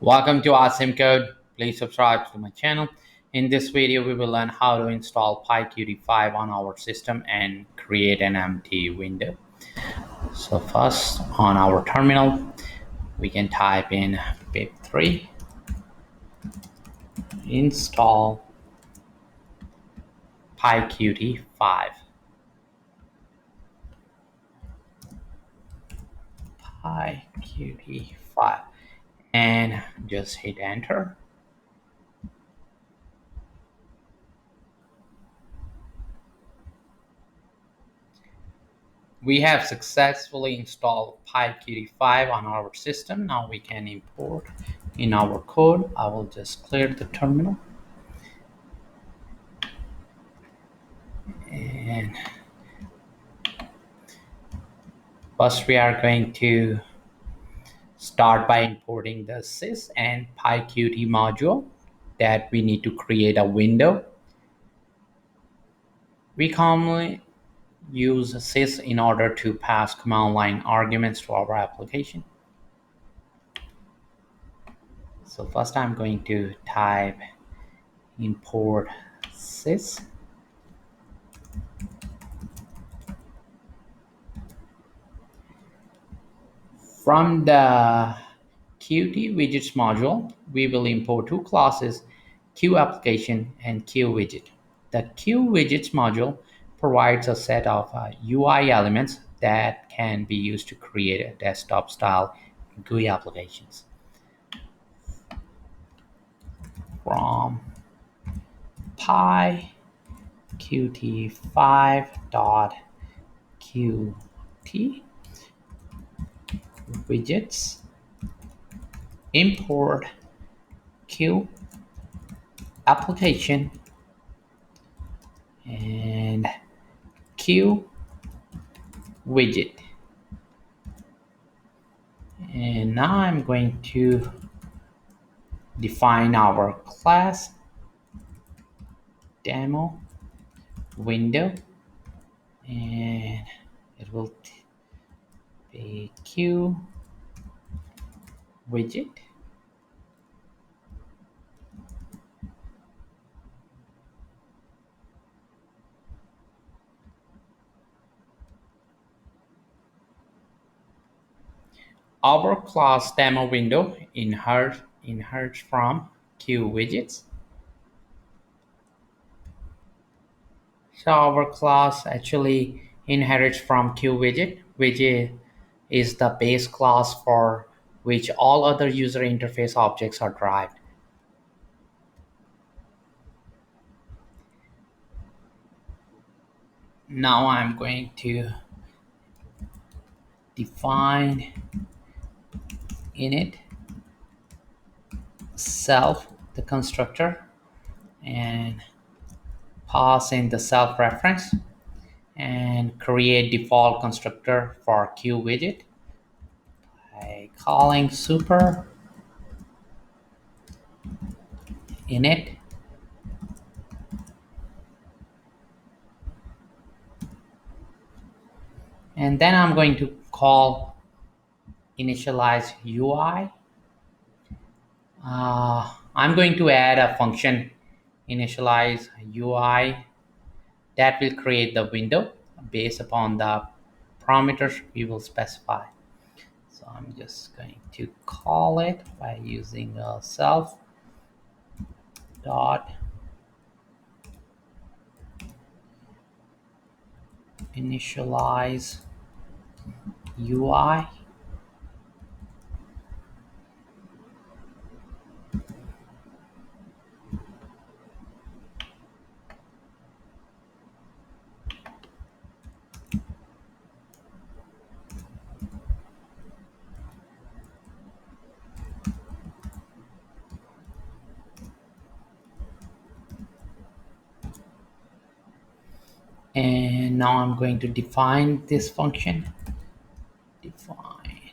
Welcome to Awesome Code. Please subscribe to my channel. In this video, we will learn how to install PyQt 5 on our system and create an empty window. So first, on our terminal, we can type in pip3 install PyQt 5. PyQt 5 and just hit enter. We have successfully installed PyQt 5 on our system. Now we can import in our code. I will just clear the terminal. And first we are going to start by importing the sys and PyQt module that we need to create a window. We commonly use sys in order to pass command line arguments to our application. So first I'm going to type import sys. From the Qt widgets module, we will import two classes, QApplication and QWidget. The QWidgets module provides a set of UI elements that can be used to create a desktop-style GUI applications. From pyqt5.qt widgets import Q application and Q widget. And now I'm going to define our class demo window, and it will be Q widget. Our class demo window inherits from Q widgets. So our class actually inherits from Q widget, which is the base class for which all other user interface objects are derived. Now I'm going to define init self, the constructor, and pass in the self reference and create default constructor for Q widget by calling super init and then I'm going to call Initialize Ui. I'm going to add a function Initialize Ui that will create the window based upon the parameters we will specify. So I'm just going to call it by using self dot initialize UI. And now I'm going to define this function. Define.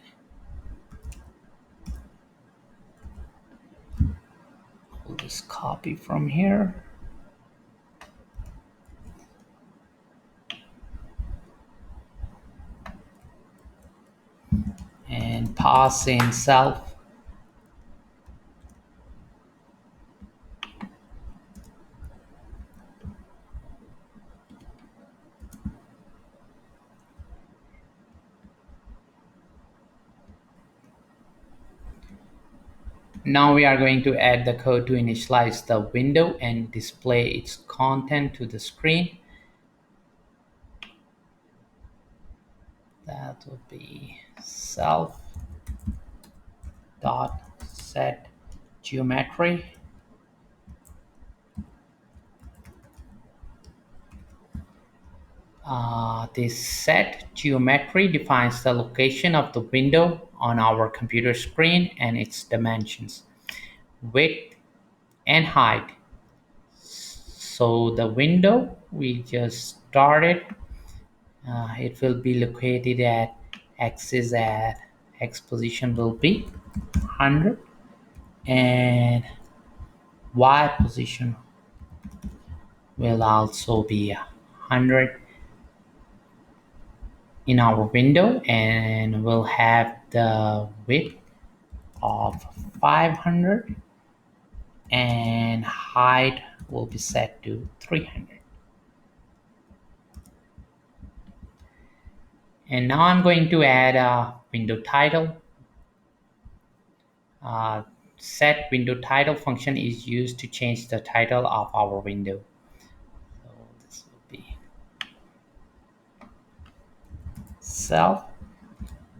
I'll just copy from here. And pass in self Now we are going to add the code to initialize the window and display its content to the screen. That will be self dot set geometry. This set geometry defines the location of the window on our computer screen and its dimensions, width and height. So the window we just started, it will be located at x position will be 100 and y position will also be 100 in our window, and we'll have the width of 500 and height will be set to 300. And now I'm going to add a window title. Set window title function is used to change the title of our window. So this will be self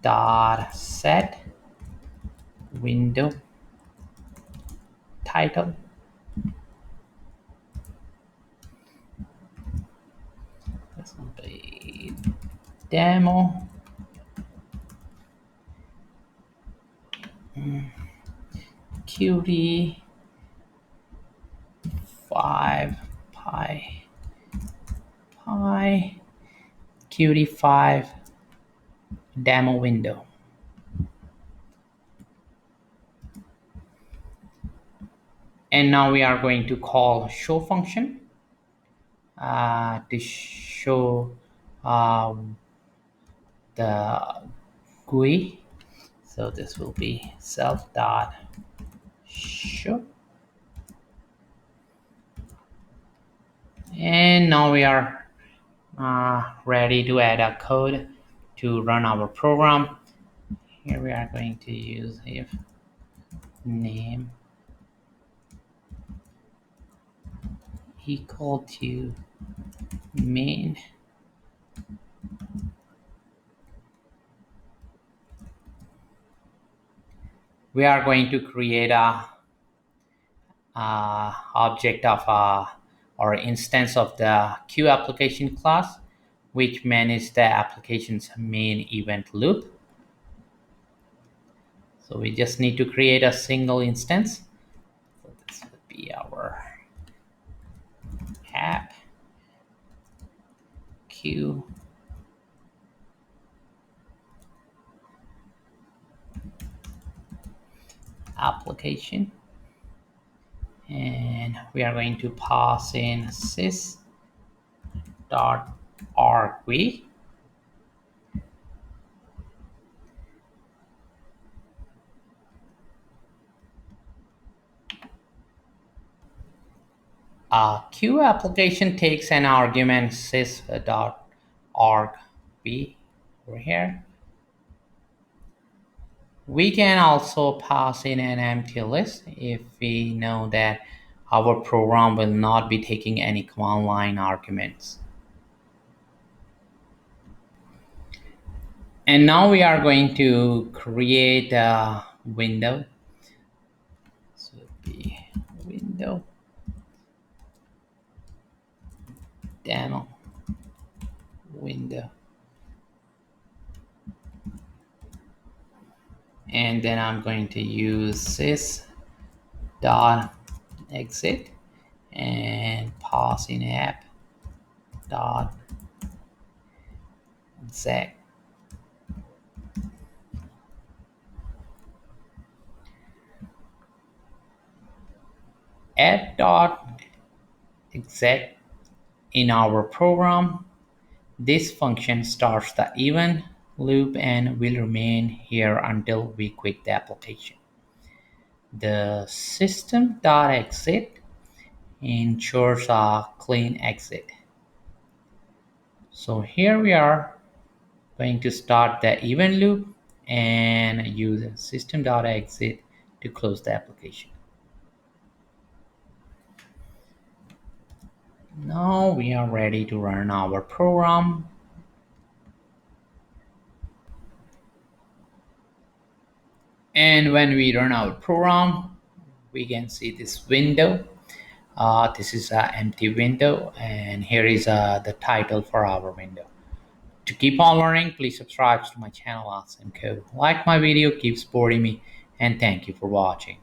dot set window title. This will be demo Qt 5 Qt 5 demo window. And now we are going to call show function to show the GUI. So this will be self dot show. And now we are ready to add a code to run our program. Here we are going to use if name equal to main. We are going to create a object of or instance of the Q application class, which manages the application's main event loop. So we just need to create a single instance. So this would be our app Q application, and we are going to pass in sys.argv. Q application takes an argument sys.argv over here. We can also pass in an empty list if we know that our program will not be taking any command line arguments. And now we are going to create a window. So it would be window demo window. And then I'm going to use sys.exit and pass in app.exec. App.exec in our program. This function starts the event loop and will remain here until we quit the application. The system.exit ensures a clean exit. So here we are going to start the event loop and use system.exit to close the application. Now we are ready to run our program. And when we run our program, we can see this window. This is an empty window, and here is the title for our window. To keep on learning, please subscribe to my channel, Awesome Code. Like my video, keep supporting me, and thank you for watching.